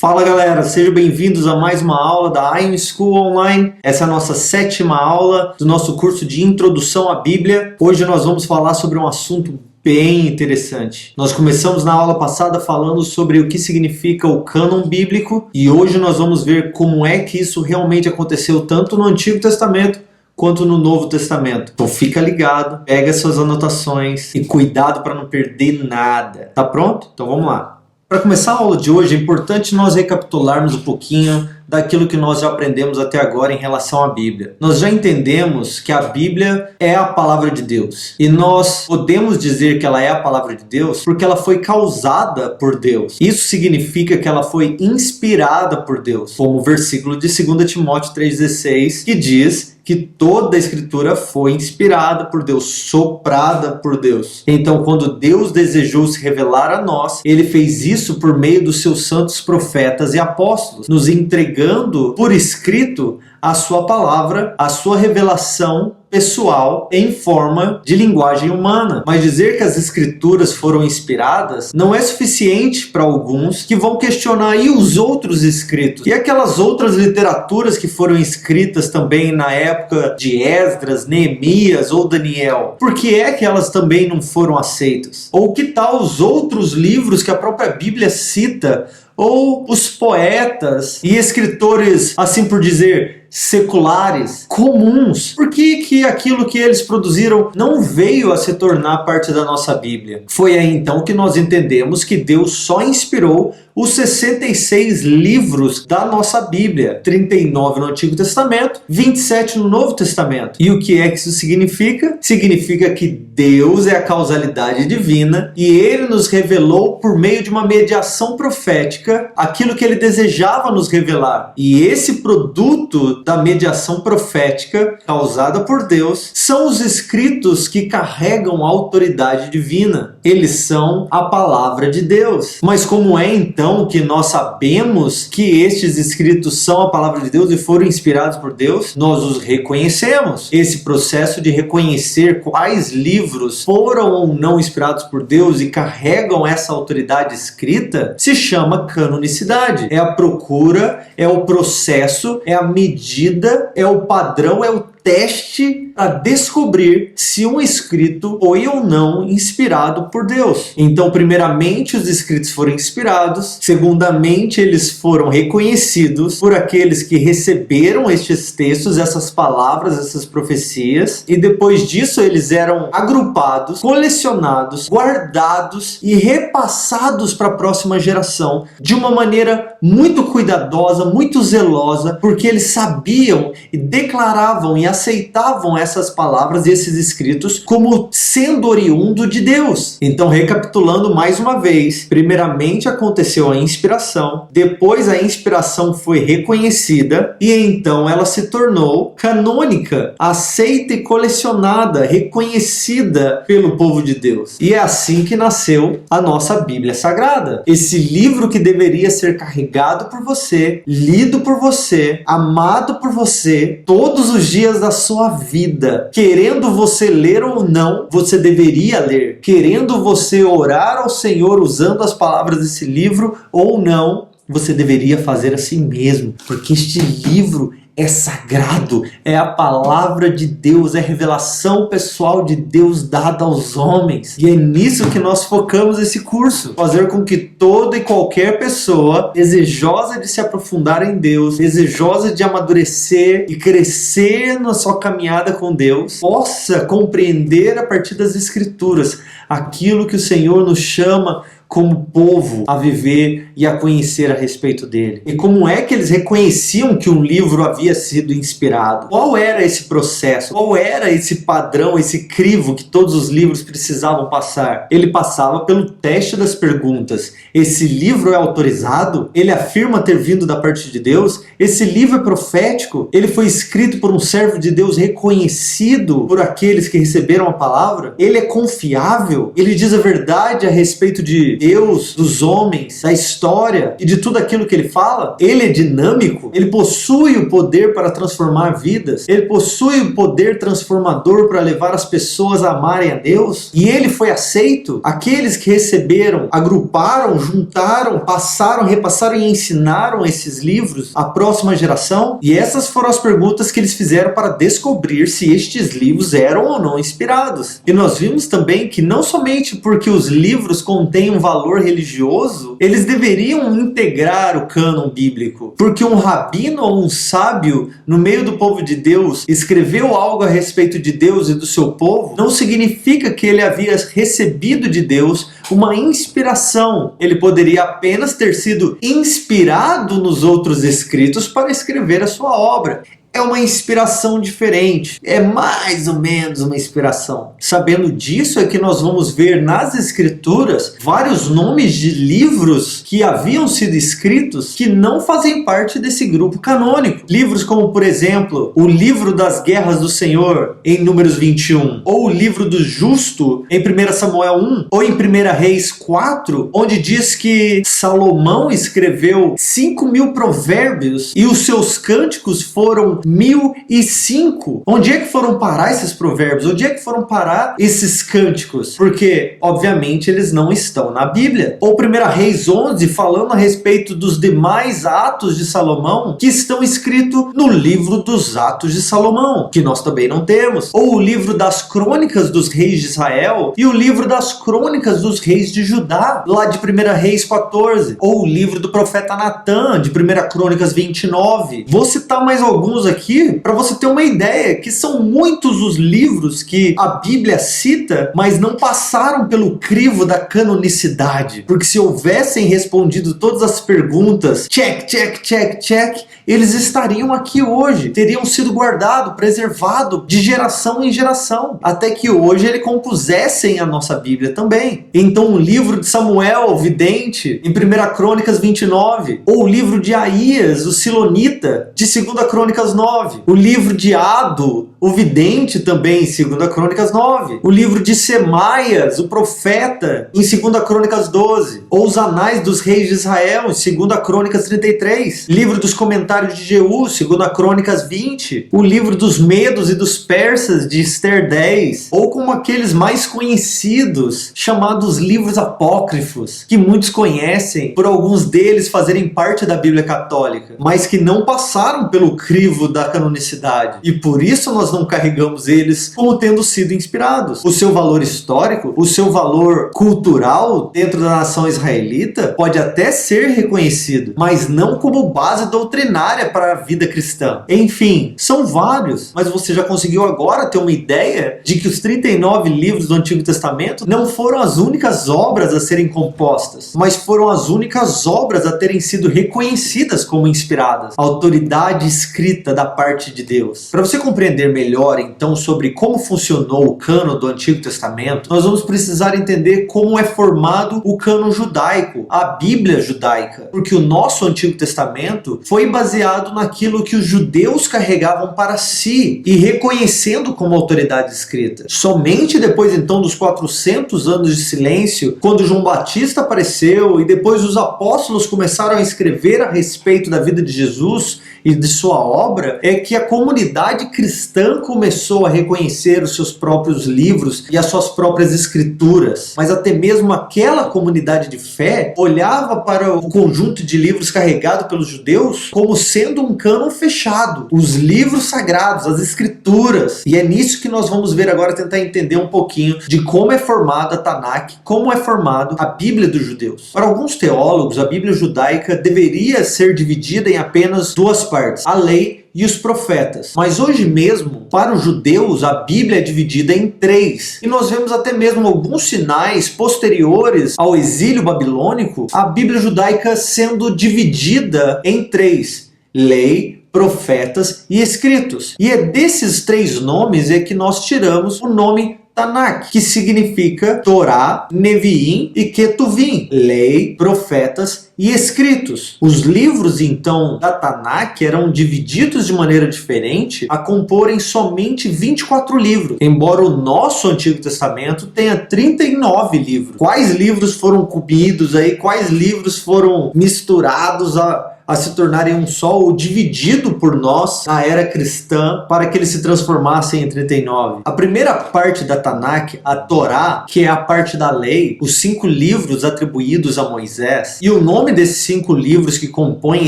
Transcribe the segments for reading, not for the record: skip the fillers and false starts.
Fala galera, sejam bem-vindos a mais uma aula da IM School Online. Essa é a nossa 7ª aula do nosso curso de Introdução à Bíblia. Hoje nós vamos falar sobre um assunto bem interessante. Nós começamos na aula passada falando sobre o que significa o cânon bíblico e hoje nós vamos ver como é que isso realmente aconteceu tanto no Antigo Testamento quanto no Novo Testamento. Então fica ligado, pega suas anotações e cuidado para não perder nada. Tá pronto? Então vamos lá. Para começar a aula de hoje, é importante nós recapitularmos um pouquinho daquilo que nós já aprendemos até agora em relação à Bíblia. Nós já entendemos que a Bíblia é a palavra de Deus. E nós podemos dizer que ela é a palavra de Deus porque ela foi causada por Deus. Isso significa que ela foi inspirada por Deus. Como o versículo de 2 Timóteo 3,16, que diz que toda a Escritura foi inspirada por Deus, soprada por Deus. Então, quando Deus desejou se revelar a nós, Ele fez isso por meio dos seus santos profetas e apóstolos, nos entregando por escrito a sua palavra, a sua revelação pessoal em forma de linguagem humana. Mas dizer que as escrituras foram inspiradas não é suficiente para alguns que vão questionar e os outros escritos. E aquelas outras literaturas que foram escritas também na época de Esdras, Neemias ou Daniel. Por que é que elas também não foram aceitas? Ou que tal os outros livros que a própria Bíblia cita? Ou os poetas e escritores, assim por dizer, seculares, comuns. Por que aquilo que eles produziram não veio a se tornar parte da nossa Bíblia? Foi aí então que nós entendemos que Deus só inspirou os 66 livros da nossa Bíblia, 39 no Antigo Testamento, 27 no Novo Testamento. E o que é que isso significa? Significa que Deus é a causalidade divina e Ele nos revelou por meio de uma mediação profética aquilo que Ele desejava nos revelar. E esse produto da mediação profética causada por Deus são os escritos que carregam a autoridade divina. Eles são a palavra de Deus. Mas como é então que nós sabemos que estes escritos são a palavra de Deus e foram inspirados por Deus? Nós os reconhecemos. Esse processo de reconhecer quais livros foram ou não inspirados por Deus e carregam essa autoridade escrita se chama canonicidade. É a procura, é o processo, é a medida, é o padrão, é o teste para descobrir se um escrito foi ou não inspirado por Deus. Então, primeiramente, os escritos foram inspirados. Segundamente, eles foram reconhecidos por aqueles que receberam estes textos, essas palavras, essas profecias. E depois disso, eles eram agrupados, colecionados, guardados e repassados para a próxima geração de uma maneira muito cuidadosa, muito zelosa, porque eles sabiam e declaravam e aceitavam essas palavras e esses escritos como sendo oriundo de Deus. Então, recapitulando mais uma vez, primeiramente aconteceu a inspiração, depois a inspiração foi reconhecida e então ela se tornou canônica, aceita e colecionada, reconhecida pelo povo de Deus. E é assim que nasceu a nossa Bíblia Sagrada. Esse livro que deveria ser carregado por você, lido por você, amado por você, todos os dias da sua vida. Querendo você ler ou não, você deveria ler. Querendo você orar ao Senhor usando as palavras desse livro ou não, você deveria fazer assim mesmo. Porque este livro é sagrado, é a palavra de Deus, é a revelação pessoal de Deus dada aos homens. E é nisso que nós focamos esse curso. Fazer com que toda e qualquer pessoa desejosa de se aprofundar em Deus, desejosa de amadurecer e crescer na sua caminhada com Deus, possa compreender a partir das Escrituras aquilo que o Senhor nos chama como povo a viver e a conhecer a respeito dele. E como é que eles reconheciam que um livro havia sido inspirado? Qual era esse processo? Qual era esse padrão, esse crivo que todos os livros precisavam passar? Ele passava pelo teste das perguntas. Esse livro é autorizado? Ele afirma ter vindo da parte de Deus? Esse livro é profético? Ele foi escrito por um servo de Deus reconhecido por aqueles que receberam a palavra? Ele é confiável? Ele diz a verdade a respeito de Deus, dos homens, da história e de tudo aquilo que ele fala? Ele é dinâmico, ele possui o poder para transformar vidas, ele possui o poder transformador para levar as pessoas a amarem a Deus, e ele foi aceito. Aqueles que receberam, agruparam, juntaram, passaram, repassaram e ensinaram esses livros à próxima geração, e essas foram as perguntas que eles fizeram para descobrir se estes livros eram ou não inspirados. E nós vimos também que não somente porque os livros contêm um valor religioso, eles deveriam integrar o cânon bíblico, porque um rabino ou um sábio no meio do povo de Deus escreveu algo a respeito de Deus e do seu povo, não significa que ele havia recebido de Deus uma inspiração. Ele poderia apenas ter sido inspirado nos outros escritos para escrever a sua obra. É uma inspiração diferente, é mais ou menos uma inspiração. Sabendo disso é que nós vamos ver nas escrituras vários nomes de livros que haviam sido escritos que não fazem parte desse grupo canônico. Livros como, por exemplo, o livro das guerras do Senhor, em Números 21, ou o livro do justo, em 1 Samuel 1, ou em 1 Reis 4, onde diz que Salomão escreveu 5.000 provérbios e os seus cânticos foram 1.005. Onde é que foram parar esses provérbios? Onde é que foram parar esses cânticos? Porque, obviamente, eles não estão na Bíblia. Ou 1 Reis 11, falando a respeito dos demais atos de Salomão, que estão escritos no livro dos Atos de Salomão, que nós também não temos. Ou o livro das crônicas dos reis de Israel e o livro das crônicas dos reis de Judá, lá de 1 Reis 14. Ou o livro do profeta Natã, de 1 Crônicas 29. Vou citar mais alguns aqui para você ter uma ideia que são muitos os livros que a Bíblia cita, mas não passaram pelo crivo da canonicidade, porque se houvessem respondido todas as perguntas, check, check, check, check, eles estariam aqui hoje, teriam sido guardados, preservados de geração em geração, até que hoje ele compusessem a nossa Bíblia também. Então o livro de Samuel, o vidente, em 1 Crônicas 29, ou o livro de Aías, o silonita, de 2 Crônicas 9, o livro de Ado, o vidente também, em 2 Crônicas 9, o livro de Semaias, o profeta, em 2 Crônicas 12, ou os Anais dos Reis de Israel, em 2 Crônicas 33, livro dos Comentários de Jeú, 2 Crônicas 20, o livro dos Medos e dos Persas, de Ester 10, ou como aqueles mais conhecidos, chamados livros apócrifos, que muitos conhecem por alguns deles fazerem parte da Bíblia Católica, mas que não passaram pelo crivo da canonicidade, e por isso nós não carregamos eles como tendo sido inspirados. O seu valor histórico, o seu valor cultural dentro da nação israelita pode até ser reconhecido, mas não como base doutrinária para a vida cristã. Enfim, são vários, mas você já conseguiu agora ter uma ideia de que os 39 livros do Antigo Testamento não foram as únicas obras a serem compostas, mas foram as únicas obras a terem sido reconhecidas como inspiradas. A autoridade escrita da parte de Deus. Para você compreender melhor, então, sobre como funcionou o cânon do Antigo Testamento, nós vamos precisar entender como é formado o cânon judaico, a Bíblia judaica, porque o nosso Antigo Testamento foi baseado naquilo que os judeus carregavam para si e reconhecendo como autoridade escrita. Somente depois, então, dos 400 anos de silêncio, quando João Batista apareceu e depois os apóstolos começaram a escrever a respeito da vida de Jesus e de sua obra, é que a comunidade cristã começou a reconhecer os seus próprios livros e as suas próprias escrituras. Mas até mesmo aquela comunidade de fé olhava para o conjunto de livros carregado pelos judeus como sendo um cânon fechado, os livros sagrados, as escrituras. E é nisso que nós vamos ver agora, tentar entender um pouquinho de como é formada a Tanakh, como é formado a Bíblia dos judeus. Para alguns teólogos, a Bíblia judaica deveria ser dividida em apenas duas partes: a lei e os profetas. Mas hoje mesmo, para os judeus, a Bíblia é dividida em três. E nós vemos até mesmo alguns sinais posteriores ao exílio babilônico, a Bíblia judaica sendo dividida em três: lei, profetas e escritos. E é desses três nomes é que nós tiramos o nome Tanakh, que significa Torá, Neviim e Ketuvim, lei, profetas e escritos. Os livros, então, da Tanakh eram divididos de maneira diferente a comporem somente 24 livros, embora o nosso Antigo Testamento tenha 39 livros. Quais livros foram comidos aí? Quais livros foram misturados a se tornarem um só, ou dividido por nós na era cristã para que eles se transformassem em 39. A primeira parte da Tanakh, a Torá, que é a parte da lei, os 5 livros atribuídos a Moisés, e o nome desses 5 livros que compõem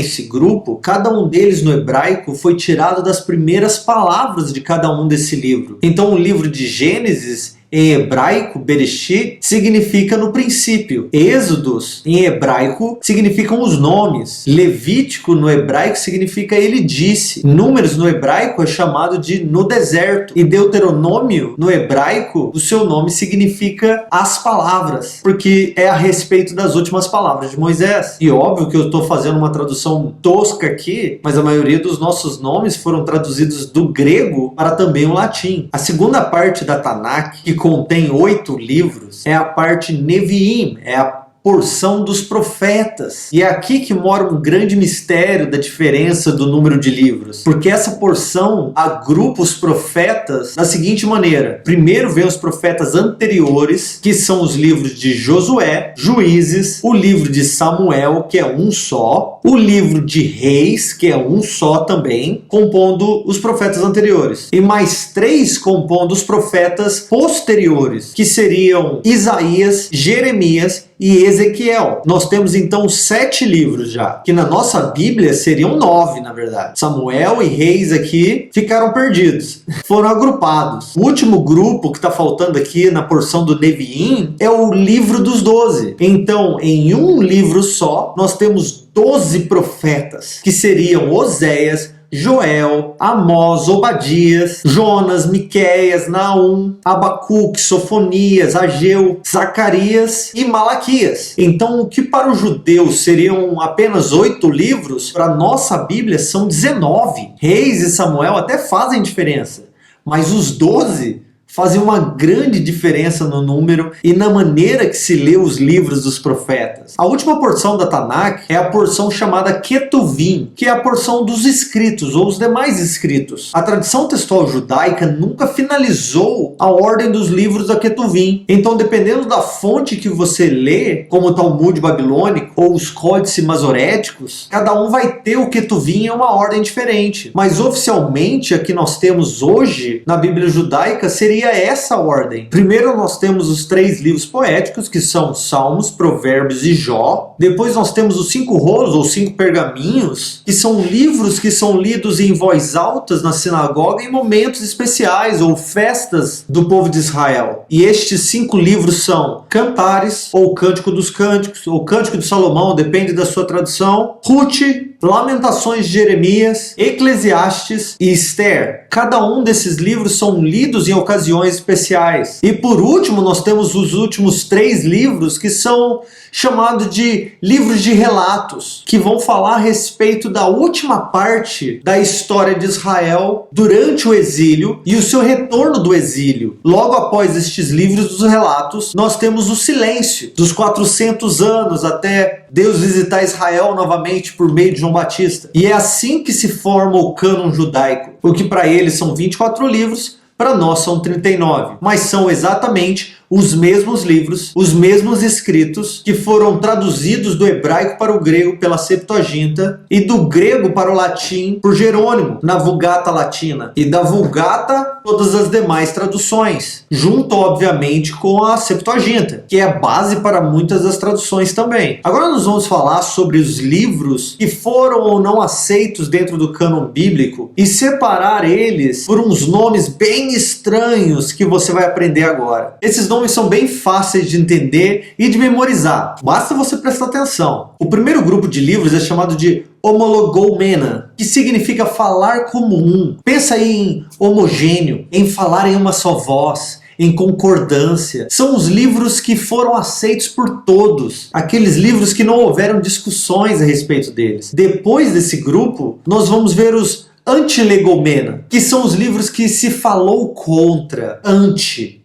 esse grupo, cada um deles no hebraico foi tirado das primeiras palavras de cada um desse livro. Então o livro de Gênesis, em hebraico, Bereshit, significa no princípio. Êxodos, em hebraico, significam os nomes. Levítico, no hebraico, significa ele disse. Números, no hebraico, é chamado de no deserto. E Deuteronômio, no hebraico, o seu nome significa as palavras, porque é a respeito das últimas palavras de Moisés. E óbvio que eu estou fazendo uma tradução tosca aqui, mas a maioria dos nossos nomes foram traduzidos do grego para também o latim. A segunda parte da Tanakh, que contém 8 livros, é a parte Neviim, é a porção dos profetas. E é aqui que mora um grande mistério da diferença do número de livros. Porque essa porção agrupa os profetas da seguinte maneira. Primeiro vem os profetas anteriores, que são os livros de Josué, Juízes, o livro de Samuel, que é um só, o livro de Reis, que é um só também, compondo os profetas anteriores. E mais 3 compondo os profetas posteriores, que seriam Isaías, Jeremias e Ezequiel. Nós temos então 7 livros já, que na nossa Bíblia seriam 9, na verdade. Samuel e Reis aqui ficaram perdidos, foram agrupados. O último grupo que está faltando aqui na porção do Neviim é o livro dos 12. Então, em um livro só, nós temos 12 profetas, que seriam Oséias, Joel, Amós, Obadias, Jonas, Miqueias, Naum, Abacuque, Sofonias, Ageu, Zacarias e Malaquias. Então, o que para os judeus seriam apenas 8 livros, para a nossa Bíblia são 19. Reis e Samuel até fazem diferença, mas os 12 fazem uma grande diferença no número e na maneira que se lê os livros dos profetas. A última porção da Tanakh é a porção chamada Ketuvim, que é a porção dos escritos, ou os demais escritos. A tradição textual judaica nunca finalizou a ordem dos livros da Ketuvim. Então, dependendo da fonte que você lê, como o Talmud babilônico ou os códices masoréticos, cada um vai ter o Ketuvim em uma ordem diferente. Mas oficialmente, a que nós temos hoje na Bíblia judaica seria essa ordem. Primeiro nós temos os 3 livros poéticos, que são Salmos, Provérbios e Jó. Depois nós temos os 5 rolos, ou 5 pergaminhos, que são livros que são lidos em voz alta na sinagoga em momentos especiais ou festas do povo de Israel. E estes 5 livros são Cantares, ou Cântico dos Cânticos, ou Cântico de Salomão, depende da sua tradução, Ruth, Lamentações de Jeremias, Eclesiastes e Esther. Cada um desses livros são lidos em ocasiões especiais. E por último, nós temos os últimos 3 livros que são chamados de livros de relatos, que vão falar a respeito da última parte da história de Israel durante o exílio e o seu retorno do exílio. Logo após estes livros dos relatos, nós temos o silêncio dos 400 anos até Deus visitar Israel novamente por meio de João Batista. E é assim que se forma o cânon judaico, o que para eles são 24 livros, para nós são 39, mas são exatamente os mesmos livros, os mesmos escritos que foram traduzidos do hebraico para o grego pela Septuaginta e do grego para o latim por Jerônimo na Vulgata Latina, e da Vulgata todas as demais traduções, junto obviamente com a Septuaginta, que é a base para muitas das traduções também. Agora nós vamos falar sobre os livros que foram ou não aceitos dentro do cânon bíblico e separar eles por uns nomes bem estranhos que você vai aprender agora. Esses nomes são bem fáceis de entender e de memorizar, basta você prestar atenção. O primeiro grupo de livros é chamado de homologoumena, que significa falar como um. Pensa aí em homogêneo, em falar em uma só voz, em concordância. São os livros que foram aceitos por todos, aqueles livros que não houveram discussões a respeito deles. Depois desse grupo, nós vamos ver os antilegomena, que são os livros que se falou contra,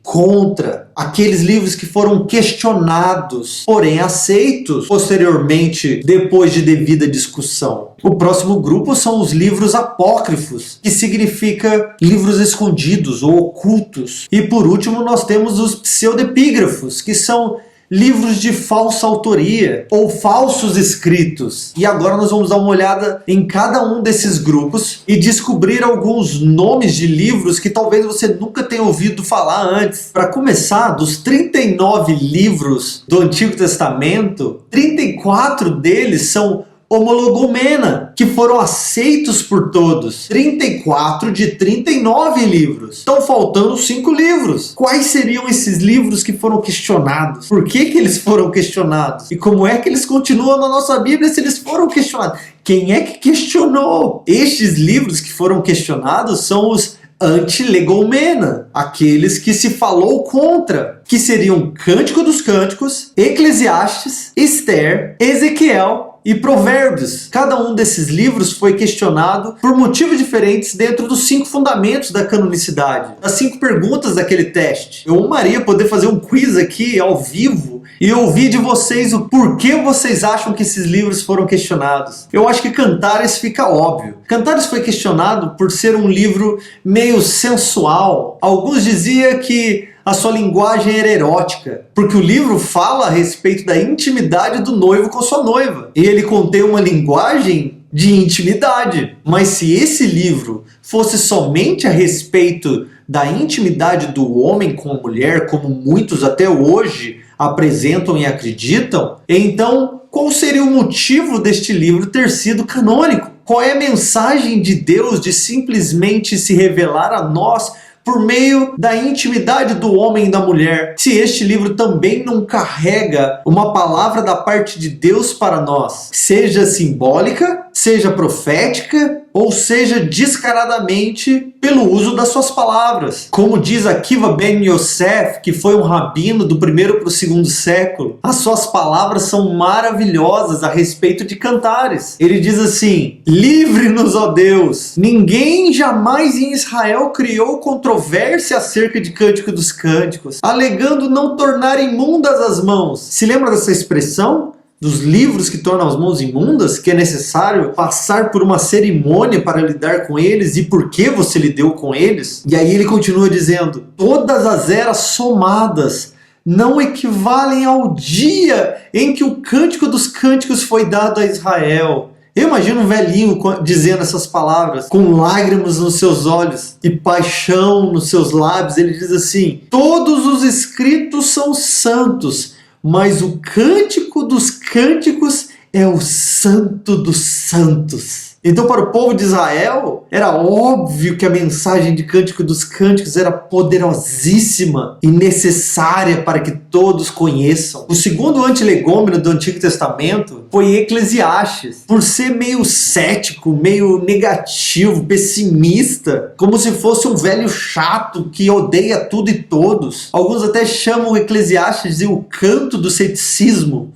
contra, aqueles livros que foram questionados, porém aceitos posteriormente, depois de devida discussão. O próximo grupo são os livros apócrifos, que significa livros escondidos ou ocultos. E por último nós temos os pseudepígrafos, que são livros de falsa autoria ou falsos escritos. E agora nós vamos dar uma olhada em cada um desses grupos e descobrir alguns nomes de livros que talvez você nunca tenha ouvido falar antes. Para começar, dos 39 livros do Antigo Testamento, 34 deles são homologomena, que foram aceitos por todos. 34 de 39 livros. Estão faltando 5 livros. Quais seriam esses livros que foram questionados? Por que eles foram questionados? E como é que eles continuam na nossa Bíblia se eles foram questionados? Quem é que questionou? Estes livros que foram questionados são os antilegomena, aqueles que se falou contra, que seriam Cântico dos Cânticos, Eclesiastes, Esther, Ezequiel e Provérbios. Cada um desses livros foi questionado por motivos diferentes dentro dos 5 fundamentos da canonicidade, das 5 perguntas daquele teste. Eu amaria poder fazer um quiz aqui ao vivo e ouvir de vocês o porquê vocês acham que esses livros foram questionados. Eu acho que Cantares fica óbvio. Cantares foi questionado por ser um livro meio sensual. Alguns diziam que a sua linguagem era erótica, porque o livro fala a respeito da intimidade do noivo com sua noiva. E ele contém uma linguagem de intimidade. Mas se esse livro fosse somente a respeito da intimidade do homem com a mulher, como muitos até hoje apresentam e acreditam, então qual seria o motivo deste livro ter sido canônico? Qual é a mensagem de Deus de simplesmente se revelar a nós por meio da intimidade do homem e da mulher, se este livro também não carrega uma palavra da parte de Deus para nós, seja simbólica, seja profética, ou seja descaradamente pelo uso das suas palavras. Como diz Akiva Ben Yosef, que foi um rabino do 1º para o 2º século, as suas palavras são maravilhosas a respeito de Cantares. Ele diz assim: livre-nos, ó Deus, ninguém jamais em Israel criou controvérsia acerca de Cântico dos Cânticos, alegando não tornar imundas as mãos. Se lembra dessa expressão? Dos livros que tornam as mãos imundas, que é necessário passar por uma cerimônia para lidar com eles e por que você lidou com eles? E aí ele continua dizendo: todas as eras somadas não equivalem ao dia em que o Cântico dos Cânticos foi dado a Israel. Eu imagino um velhinho dizendo essas palavras, com lágrimas nos seus olhos e paixão nos seus lábios. Ele diz assim: todos os escritos são santos, mas o Cântico dos Cânticos é o Santo dos Santos. Então, para o povo de Israel, era óbvio que a mensagem de Cântico dos Cânticos era poderosíssima e necessária para que todos conheçam. O segundo antilegômeno do Antigo Testamento foi Eclesiastes. Por ser meio cético, meio negativo, pessimista, como se fosse um velho chato que odeia tudo e todos. Alguns até chamam Eclesiastes de o canto do ceticismo.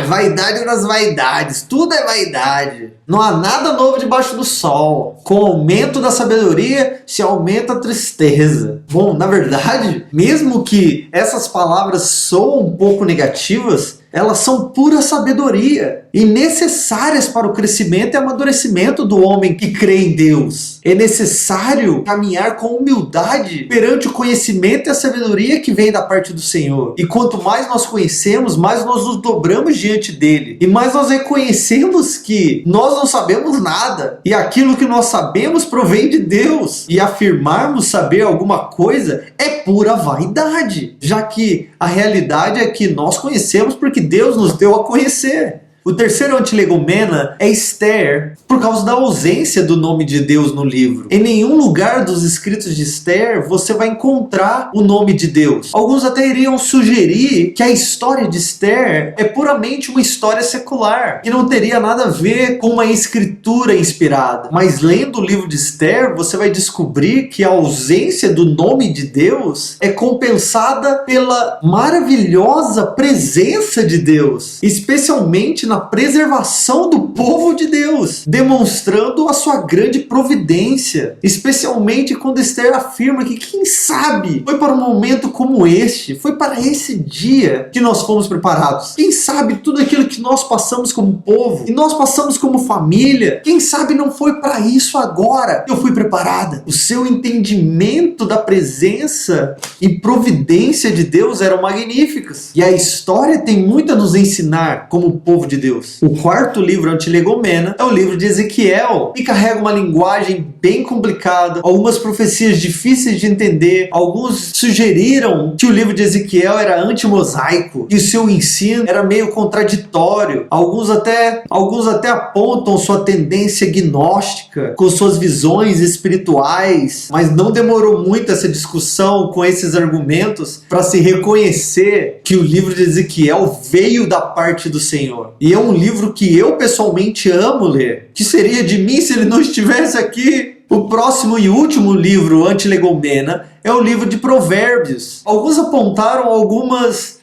Vaidade das vaidades, tudo é vaidade. Não há nada novo debaixo do sol. Com o aumento da sabedoria, se aumenta a tristeza. Bom, na verdade, mesmo que essas palavras soam um pouco negativas, elas são pura sabedoria e necessárias para o crescimento e amadurecimento do homem que crê em Deus. É necessário caminhar com humildade perante o conhecimento e a sabedoria que vem da parte do Senhor. E quanto mais nós conhecemos, mais nós nos dobramos diante dele. E mais nós reconhecemos que nós não sabemos nada. E aquilo que nós sabemos provém de Deus. E afirmarmos saber alguma coisa é pura vaidade, já que a realidade é que nós conhecemos porque Deus nos deu a conhecer. O terceiro antilegomena é Esther, por causa da ausência do nome de Deus no livro. Em nenhum lugar dos escritos de Esther você vai encontrar o nome de Deus. Alguns até iriam sugerir que a história de Esther é puramente uma história secular, que não teria nada a ver com uma escritura inspirada. Mas lendo o livro de Esther, você vai descobrir que a ausência do nome de Deus é compensada pela maravilhosa presença de Deus, especialmente na preservação do povo de Deus, demonstrando a sua grande providência, especialmente quando Esther afirma que, quem sabe, foi para um momento como este, foi para esse dia que nós fomos preparados. Quem sabe tudo aquilo que nós passamos como povo, e nós passamos como família, quem sabe não foi para isso agora que eu fui preparada. O seu entendimento da presença e providência de Deus eram magníficas. E a história tem muito a nos ensinar como povo de Deus. O quarto livro, Antilegomena, é o livro de Ezequiel, e carrega uma linguagem bem complicada, algumas profecias difíceis de entender. Alguns sugeriram que o livro de Ezequiel era anti-mosaico e o seu ensino era meio contraditório. Alguns até apontam sua tendência gnóstica com suas visões espirituais, mas não demorou muito essa discussão com esses argumentos para se reconhecer que o livro de Ezequiel veio da parte do Senhor. E é um livro que eu pessoalmente amo ler. Que seria de mim se ele não estivesse aqui? O próximo e último livro, Antilegomena, é o livro de Provérbios. Alguns apontaram algumas,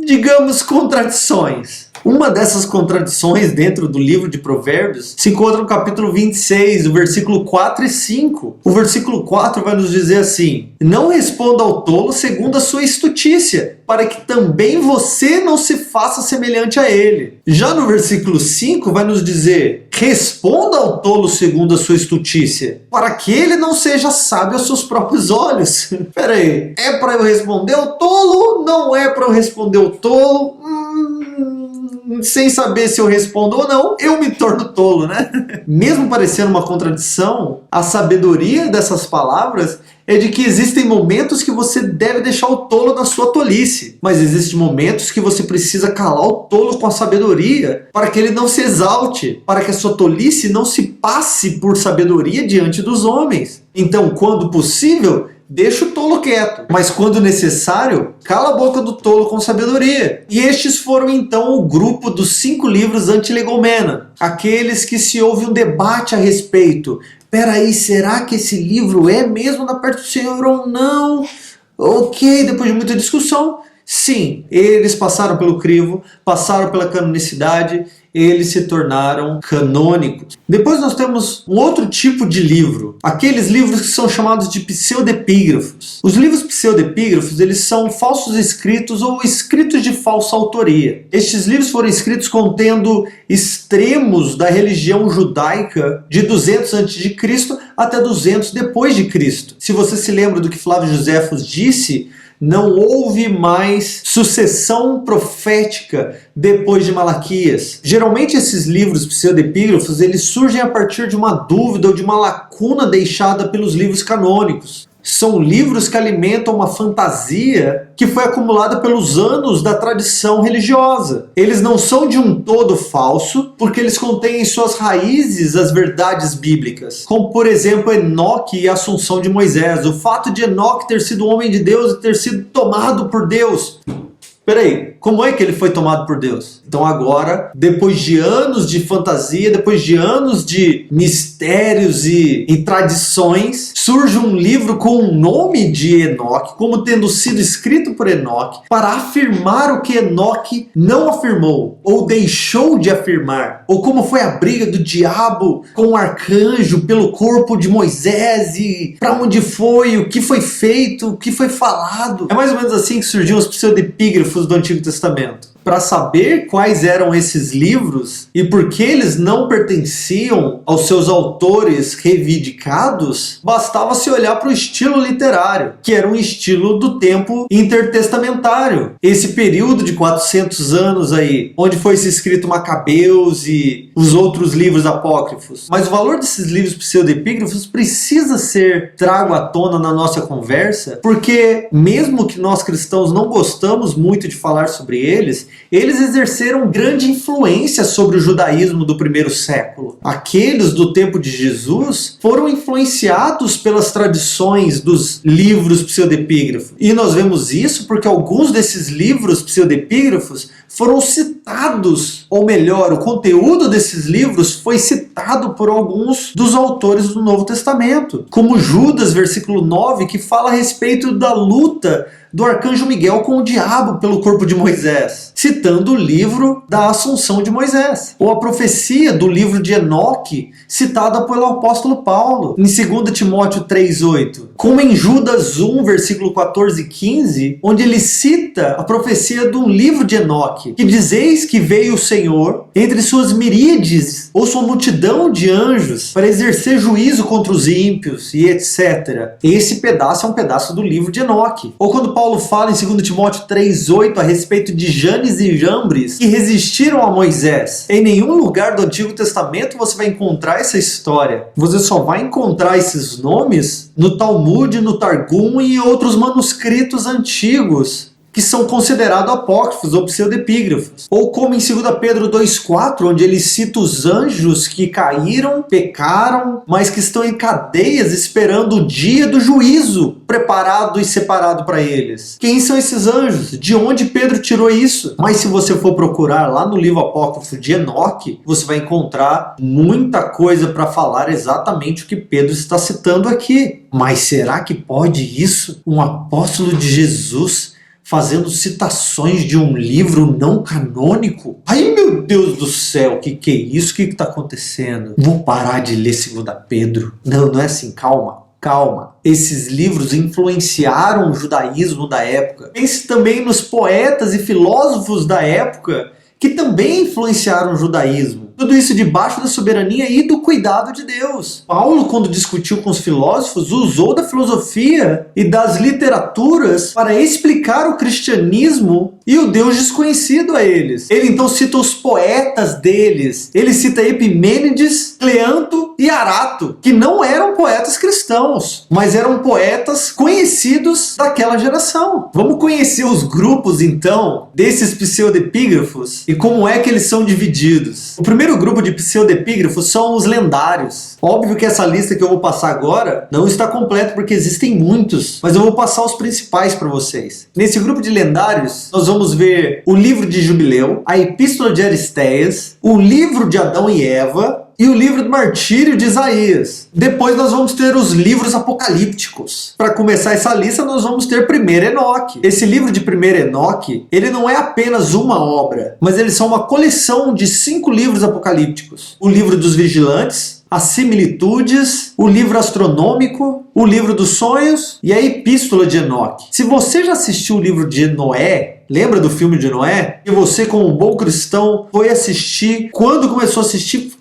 digamos, contradições. Uma dessas contradições dentro do livro de Provérbios se encontra no capítulo 26, o versículo 4 e 5. O versículo 4 vai nos dizer assim: não responda ao tolo segundo a sua estutícia, para que também você não se faça semelhante a ele. Já no versículo 5 vai nos dizer: responda ao tolo segundo a sua estutícia, para que ele não seja sábio aos seus próprios olhos. Pera aí, é para eu responder ao tolo? Não é para eu responder ao tolo? Sem saber se eu respondo ou não, eu me torno tolo, né? Mesmo parecendo uma contradição, a sabedoria dessas palavras é de que existem momentos que você deve deixar o tolo na sua tolice, mas existem momentos que você precisa calar o tolo com a sabedoria para que ele não se exalte, para que a sua tolice não se passe por sabedoria diante dos homens. Então, quando possível, deixa o tolo quieto, mas quando necessário, cala a boca do tolo com sabedoria. E estes foram então o grupo dos 5 livros Antilegomena, aqueles que se houve um debate a respeito. Peraí, será que esse livro é mesmo da parte do Senhor ou não? Ok, depois de muita discussão, sim, eles passaram pelo crivo, passaram pela canonicidade, eles se tornaram canônicos. Depois nós temos um outro tipo de livro, aqueles livros que são chamados de pseudepígrafos. Os livros pseudepígrafos, eles são falsos escritos ou escritos de falsa autoria. Estes livros foram escritos contendo extremos da religião judaica de 200 a.C. até 200 depois de Cristo. Se você se lembra do que Flávio Joséfos disse, não houve mais sucessão profética depois de Malaquias. Geralmente esses livros pseudepígrafos, eles surgem a partir de uma dúvida ou de uma lacuna deixada pelos livros canônicos. São livros que alimentam uma fantasia que foi acumulada pelos anos da tradição religiosa. Eles não são de um todo falso, porque eles contêm em suas raízes as verdades bíblicas. Como, por exemplo, Enoque e a Assunção de Moisés. O fato de Enoque ter sido homem de Deus e ter sido tomado por Deus. Peraí, como é que ele foi tomado por Deus? Então agora, depois de anos de fantasia, depois de anos de mistérios e tradições, surge um livro com o nome de Enoque, como tendo sido escrito por Enoque, para afirmar o que Enoque não afirmou, ou deixou de afirmar, ou como foi a briga do diabo com o arcanjo pelo corpo de Moisés, e para onde foi, o que foi feito, o que foi falado. É mais ou menos assim que surgiam os pseudepígrafos do Antigo Testamento. Para saber quais eram esses livros e por que eles não pertenciam aos seus autores reivindicados, bastava se olhar para o estilo literário, que era um estilo do tempo intertestamentário. Esse período de 400 anos aí, onde foi se escrito Macabeus e os outros livros apócrifos. Mas o valor desses livros pseudepígrafos precisa ser trago à tona na nossa conversa, porque mesmo que nós cristãos não gostamos muito de falar sobre eles exerceram grande influência sobre o judaísmo do primeiro século. Aqueles do tempo de Jesus foram influenciados pelas tradições dos livros pseudepígrafos. E nós vemos isso porque alguns desses livros pseudepígrafos foram citados, ou melhor, o conteúdo desses livros foi citado por alguns dos autores do Novo Testamento, como Judas, versículo 9, que fala a respeito da luta do arcanjo Miguel com o diabo pelo corpo de Moisés, citando o livro da Assunção de Moisés, ou a profecia do livro de Enoque, citada pelo apóstolo Paulo, em 2 Timóteo 3,8, como em Judas 1, versículo 14 e 15, onde ele cita a profecia do livro de Enoque, que diz: eis que veio o Senhor entre suas miríades, ou sua multidão de anjos, para exercer juízo contra os ímpios, e etc. Esse pedaço é um pedaço do livro de Enoque. Ou quando Paulo fala em 2 Timóteo 3,8 a respeito de Janes e Jambres, que resistiram a Moisés. Em nenhum lugar do Antigo Testamento você vai encontrar essa história. Você só vai encontrar esses nomes no Talmud, no Targum e em outros manuscritos antigos, que são considerados apócrifos ou pseudepígrafos. Ou como em 2 Pedro 2,4, onde ele cita os anjos que caíram, pecaram, mas que estão em cadeias esperando o dia do juízo preparado e separado para eles. Quem são esses anjos? De onde Pedro tirou isso? Mas se você for procurar lá no livro apócrifo de Enoque, você vai encontrar muita coisa para falar exatamente o que Pedro está citando aqui. Mas será que pode isso? Um apóstolo de Jesus fazendo citações de um livro não canônico? Ai, meu Deus do céu, o que é isso? O que está acontecendo? Vou parar de ler 2 Pedro. Não é assim, calma. Esses livros influenciaram o judaísmo da época. Pense também nos poetas e filósofos da época que também influenciaram o judaísmo. Tudo isso debaixo da soberania e do cuidado de Deus. Paulo, quando discutiu com os filósofos, usou da filosofia e das literaturas para explicar o cristianismo e o Deus desconhecido a eles. Ele então cita os poetas deles. Ele cita Epimênides, Cleanto e Arato, que não eram poetas cristãos, mas eram poetas conhecidos daquela geração. Vamos conhecer os grupos, então, desses pseudepígrafos e como é que eles são divididos. O primeiro grupo de pseudepígrafos são os lendários. Óbvio que essa lista que eu vou passar agora não está completa porque existem muitos, mas eu vou passar os principais para vocês. Nesse grupo de lendários, nós vamos ver o livro de Jubileu, a Epístola de Aristeias, o livro de Adão e Eva e o livro do Martírio de Isaías. Depois nós vamos ter os livros apocalípticos. Para começar essa lista, nós vamos ter 1 Enoque. Esse livro de 1 Enoque, ele não é apenas uma obra, mas eles são uma coleção de 5 livros apocalípticos. O livro dos vigilantes, as similitudes, o livro astronômico, o livro dos sonhos e a Epístola de Enoque. Se você já assistiu o livro de Noé, lembra do filme de Noé? E você, como um bom cristão, foi assistir. Quando começou a assistir,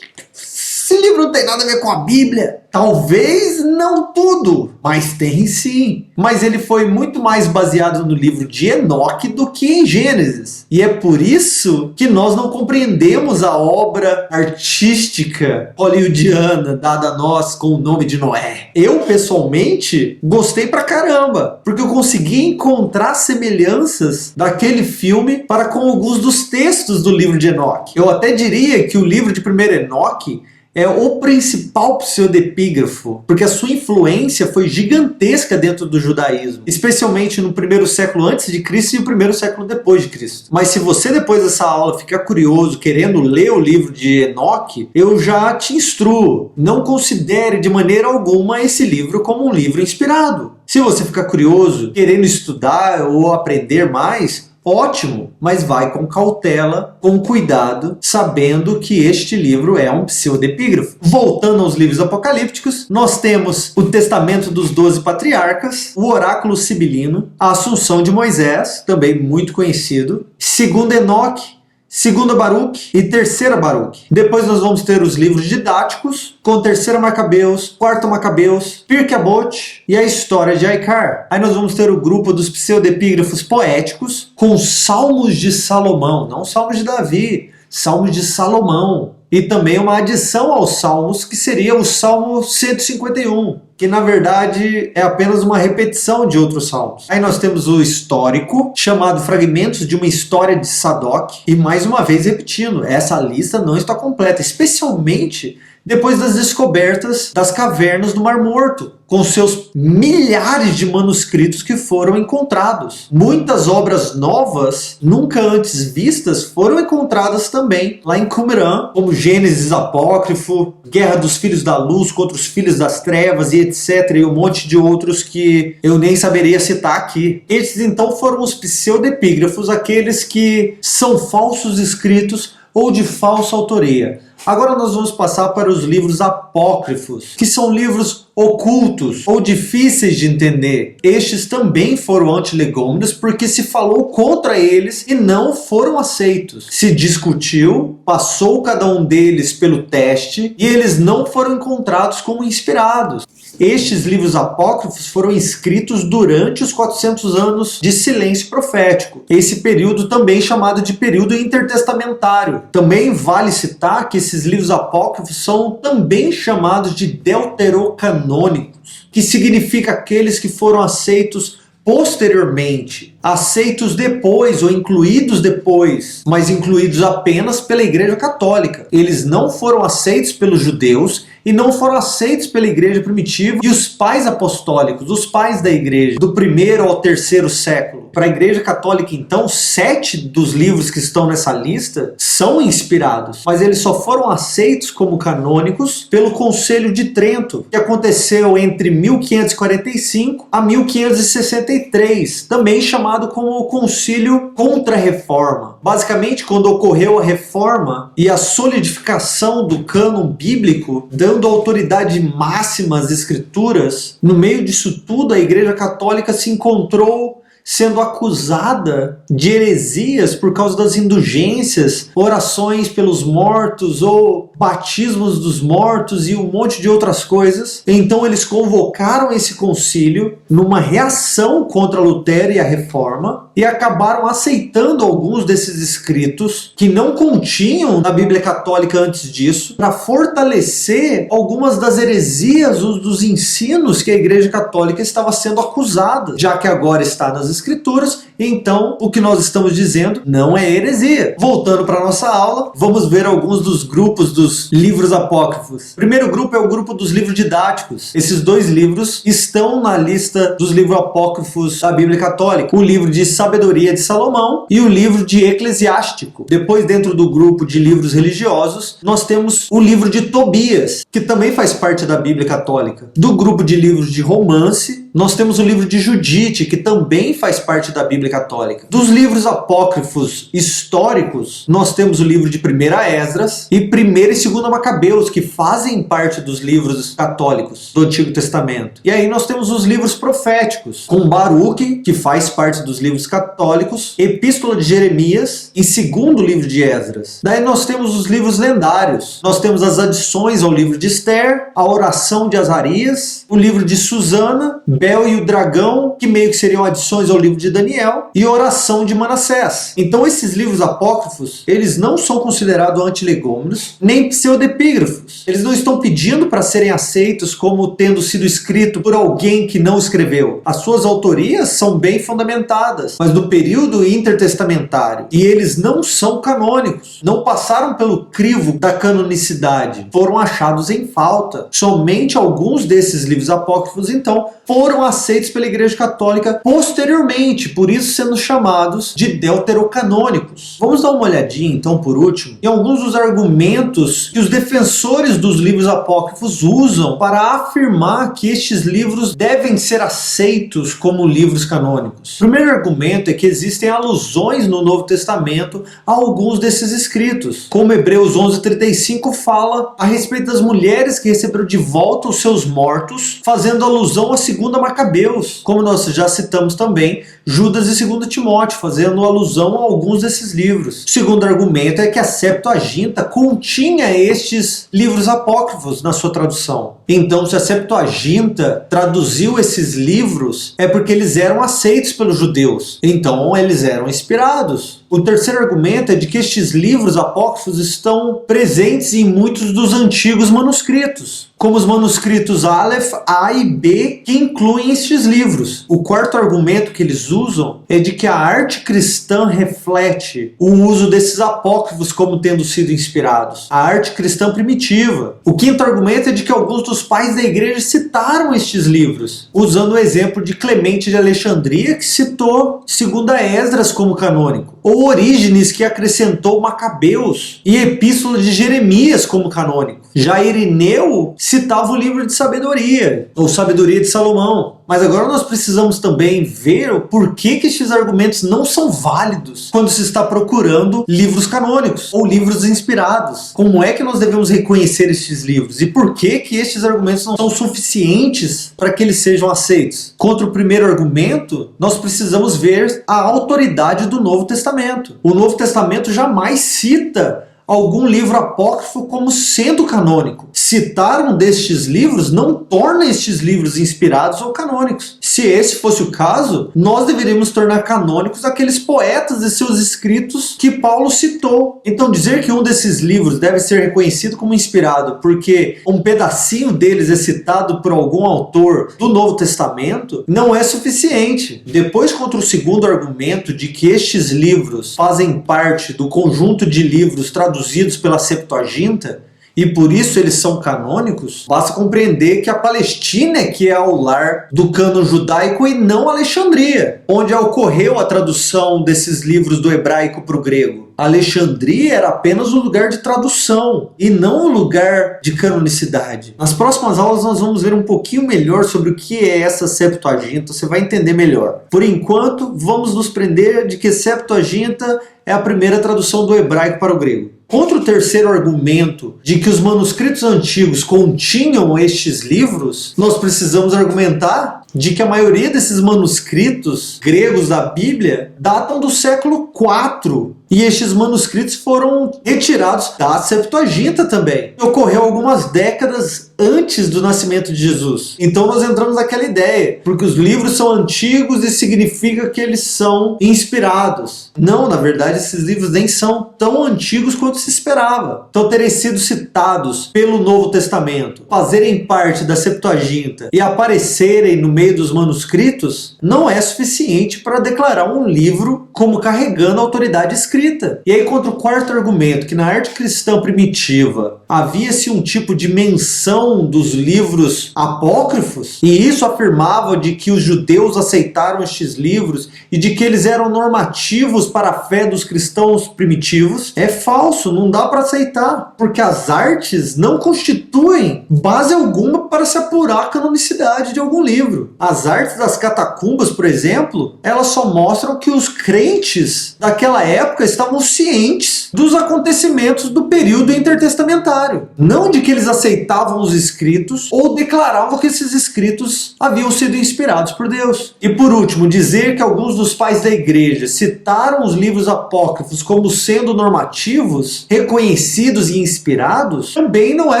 esse livro não tem nada a ver com a Bíblia. Talvez não tudo, mas tem sim. Mas ele foi muito mais baseado no livro de Enoque do que em Gênesis. E é por isso que nós não compreendemos a obra artística hollywoodiana dada a nós com o nome de Noé. Eu, pessoalmente, gostei pra caramba, porque eu consegui encontrar semelhanças daquele filme para com alguns dos textos do livro de Enoque. Eu até diria que o livro de 1 Enoque é o principal pseudepígrafo, porque a sua influência foi gigantesca dentro do judaísmo, especialmente no primeiro século antes de Cristo e o primeiro século depois de Cristo. Mas se você depois dessa aula ficar curioso, querendo ler o livro de Enoque, eu já te instruo, não considere de maneira alguma esse livro como um livro inspirado. Se você ficar curioso, querendo estudar ou aprender mais, ótimo, mas vai com cautela, com cuidado, sabendo que este livro é um pseudepígrafo. Voltando aos livros apocalípticos, nós temos o Testamento dos 12 Patriarcas, o Oráculo Sibilino, a Assunção de Moisés, também muito conhecido, 2 Enoque, 2 Baruque e 3 Baruque. Depois nós vamos ter os livros didáticos, com 3 Macabeus, 4 Macabeus, Pirkei Avot e a História de Aicar. Aí nós vamos ter o grupo dos pseudepígrafos poéticos, com Salmos de Salomão, não Salmos de Davi, Salmos de Salomão. E também uma adição aos Salmos, que seria o Salmo 151, que na verdade é apenas uma repetição de outros salmos. Aí nós temos o histórico, chamado Fragmentos de uma História de Sadoc. E mais uma vez repetindo, essa lista não está completa, especialmente depois das descobertas das cavernas do Mar Morto. com seus milhares de manuscritos que foram encontrados. Muitas obras novas, nunca antes vistas, foram encontradas também lá em Qumran, como Gênesis apócrifo, Guerra dos Filhos da Luz contra os Filhos das Trevas e etc, e um monte de outros que eu nem saberia citar aqui. Esses então foram os pseudepígrafos, aqueles que são falsos escritos ou de falsa autoria. Agora nós vamos passar para os livros apócrifos, que são livros ocultos ou difíceis de entender. Estes também foram antilegômenos porque se falou contra eles e não foram aceitos. Se discutiu, passou cada um deles pelo teste e eles não foram encontrados como inspirados. Estes livros apócrifos foram escritos durante os 400 anos de silêncio profético. Esse período também chamado de período intertestamentário. Também vale citar que esses livros apócrifos são também chamados de deuterocanônicos, que significa aqueles que foram aceitos posteriormente, aceitos depois ou incluídos depois, mas incluídos apenas pela Igreja Católica. Eles não foram aceitos pelos judeus e não foram aceitos pela Igreja primitiva e os pais apostólicos, os pais da Igreja, do 1º ao 3º século. Para a Igreja Católica, então, 7 dos livros que estão nessa lista são inspirados, mas eles só foram aceitos como canônicos pelo Concílio de Trento, que aconteceu entre 1545 a 1563, também chamado como o Concílio contra a Reforma. Basicamente, quando ocorreu a Reforma e a solidificação do cânon bíblico, dando autoridade máxima às Escrituras, no meio disso tudo a Igreja Católica se encontrou sendo acusada de heresias por causa das indulgências, orações pelos mortos ou batismos dos mortos e um monte de outras coisas. Então eles convocaram esse concílio numa reação contra Lutero e a Reforma e acabaram aceitando alguns desses escritos que não continham na Bíblia Católica antes disso, para fortalecer algumas das heresias, dos ensinos que a Igreja Católica estava sendo acusada, já que agora está nas Escrituras, então o que nós estamos dizendo não é heresia. Voltando para a nossa aula, vamos ver alguns dos grupos dos livros apócrifos. O primeiro grupo é o grupo dos livros didáticos. Esses 2 livros estão na lista dos livros apócrifos da Bíblia Católica. O livro de Sabedoria de Salomão e o livro de Eclesiástico. Depois, dentro do grupo de livros religiosos, nós temos o livro de Tobias, que também faz parte da Bíblia Católica. Do grupo de livros de romance, nós temos o livro de Judite, que também faz parte da Bíblia Católica. Dos livros apócrifos históricos, nós temos o livro de 1ª Esdras e 1ª e 2ª Macabeus, que fazem parte dos livros católicos do Antigo Testamento. E aí nós temos os livros proféticos, com Baruque, que faz parte dos livros católicos, Epístola de Jeremias e 2º livro de Esdras. Daí nós temos os livros lendários. Nós temos as adições ao livro de Esther, a oração de Azarias, o livro de Susana, Bel e o Dragão, que meio que seriam adições ao livro de Daniel, e oração de Manassés. Então esses livros apócrifos, eles não são considerados antilegômenos, nem pseudepígrafos. Eles não estão pedindo para serem aceitos como tendo sido escrito por alguém que não escreveu. As suas autorias são bem fundamentadas, mas no período intertestamentário, e eles não são canônicos, não passaram pelo crivo da canonicidade, foram achados em falta. Somente alguns desses livros apócrifos, então, foram aceitos pela Igreja Católica posteriormente, por isso sendo chamados de deuterocanônicos. Vamos dar uma olhadinha, então, por último, em alguns dos argumentos que os defensores dos livros apócrifos usam para afirmar que estes livros devem ser aceitos como livros canônicos. O primeiro argumento é que existem alusões no Novo Testamento a alguns desses escritos, como Hebreus 11:35 fala a respeito das mulheres que receberam de volta os seus mortos, fazendo alusão a 2ª Macabeus, como nós já citamos também Judas e 2 Timóteo, fazendo alusão a alguns desses livros. O segundo argumento é que a Septuaginta continha estes livros apócrifos na sua tradução. Então, se a Septuaginta traduziu esses livros, é porque eles eram aceitos pelos judeus. Então, eles eram inspirados. O terceiro argumento é de que estes livros apócrifos estão presentes em muitos dos antigos manuscritos, como os manuscritos Aleph, A e B, que incluem estes livros. O quarto argumento que eles usam é de que a arte cristã reflete o uso desses apócrifos como tendo sido inspirados. A arte cristã primitiva. O quinto argumento é de que alguns dos pais da igreja citaram estes livros, usando o exemplo de Clemente de Alexandria, que citou 2 Esdras como canônico, ou Orígenes, que acrescentou Macabeus, e Epístola de Jeremias como canônico. Já Irineu citava o livro de sabedoria, ou Sabedoria de Salomão. Mas agora nós precisamos também ver o porquê que estes argumentos não são válidos quando se está procurando livros canônicos ou livros inspirados. Como é que nós devemos reconhecer estes livros? E por que que estes argumentos não são suficientes para que eles sejam aceitos? Contra o primeiro argumento, nós precisamos ver a autoridade do Novo Testamento. O Novo Testamento jamais cita algum livro apócrifo como sendo canônico. Citar um destes livros não torna estes livros inspirados ou canônicos. Se esse fosse o caso, nós deveríamos tornar canônicos aqueles poetas e seus escritos que Paulo citou. Então dizer que um desses livros deve ser reconhecido como inspirado porque um pedacinho deles é citado por algum autor do Novo Testamento não é suficiente. Depois, contra o segundo argumento de que estes livros fazem parte do conjunto de livros traduzidos pela Septuaginta, e por isso eles são canônicos, basta compreender que a Palestina é que é o lar do cânon judaico e não Alexandria, onde ocorreu a tradução desses livros do hebraico para o grego. Alexandria era apenas o lugar de tradução e não o lugar de canonicidade. Nas próximas aulas nós vamos ver um pouquinho melhor sobre o que é essa Septuaginta, você vai entender melhor. Por enquanto, vamos nos prender de que Septuaginta é a primeira tradução do hebraico para o grego. Contra o terceiro argumento de que os manuscritos antigos continham estes livros, nós precisamos argumentar de que a maioria desses manuscritos gregos da Bíblia datam do século IV. E estes manuscritos foram retirados da Septuaginta também. Ocorreu algumas décadas antes do nascimento de Jesus. Então nós entramos naquela ideia, porque os livros são antigos e significa que eles são inspirados. Não, na verdade esses livros nem são tão antigos quanto se esperava. Então terem sido citados pelo Novo Testamento, fazerem parte da Septuaginta e aparecerem no meio dos manuscritos não é suficiente para declarar um livro como carregando a autoridade escrita. E aí, contra o quarto argumento, que na arte cristã primitiva havia-se um tipo de menção dos livros apócrifos, e isso afirmava de que os judeus aceitaram estes livros e de que eles eram normativos para a fé dos cristãos primitivos, é falso, não dá para aceitar, porque as artes não constituem base alguma para se apurar a canonicidade de algum livro. As artes das catacumbas, por exemplo, elas só mostram que os crentes daquela época estavam cientes dos acontecimentos do período intertestamentário, não de que eles aceitavam os escritos ou declaravam que esses escritos haviam sido inspirados por Deus. E por último, dizer que alguns dos pais da igreja citaram os livros apócrifos como sendo normativos, reconhecidos e inspirados, também não é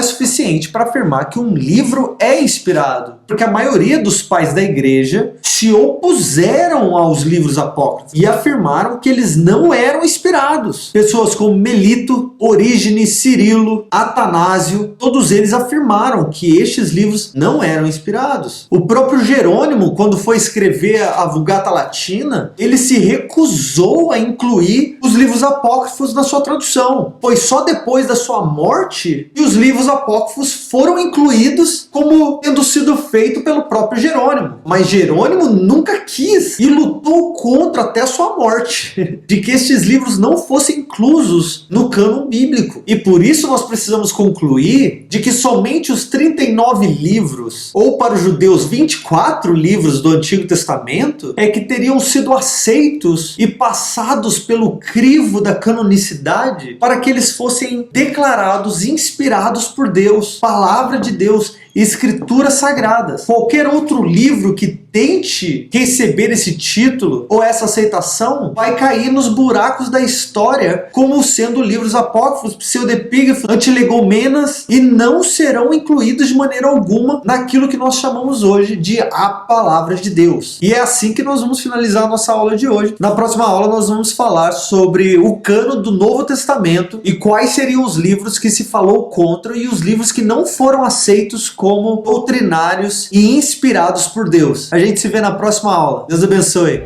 suficiente para afirmar que um livro é inspirado, porque a maioria dos pais da igreja se opuseram aos livros apócrifos e afirmaram que eles não eram inspirados. Pessoas como Melito, Orígenes, Cirilo, Atanásio, todos eles afirmaram que estes livros não eram inspirados. O próprio Jerônimo, quando foi escrever a Vulgata Latina, ele se recusou a incluir os livros apócrifos na sua tradução. Foi só depois da sua morte que os livros apócrifos foram incluídos como tendo sido feito pelo próprio Jerônimo. Mas Jerônimo nunca quis e lutou contra até a sua morte de que estes livros não fossem inclusos no cânon bíblico. E por isso nós precisamos concluir de que somente os 39 livros, ou para os judeus 24 livros do Antigo Testamento, é que teriam sido aceitos e passados pelo crivo da canonicidade para que eles fossem declarados inspirados por Deus, palavra de Deus, Escrituras Sagradas. Qualquer outro livro que tente receber esse título ou essa aceitação vai cair nos buracos da história como sendo livros apócrifos, pseudepígrafos, antilegomenas e não serão incluídos de maneira alguma naquilo que nós chamamos hoje de a Palavra de Deus. E é assim que nós vamos finalizar a nossa aula de hoje. Na próxima aula nós vamos falar sobre o cânon do Novo Testamento e quais seriam os livros que se falou contra e os livros que não foram aceitos como doutrinários e inspirados por Deus. A gente se vê na próxima aula. Deus abençoe.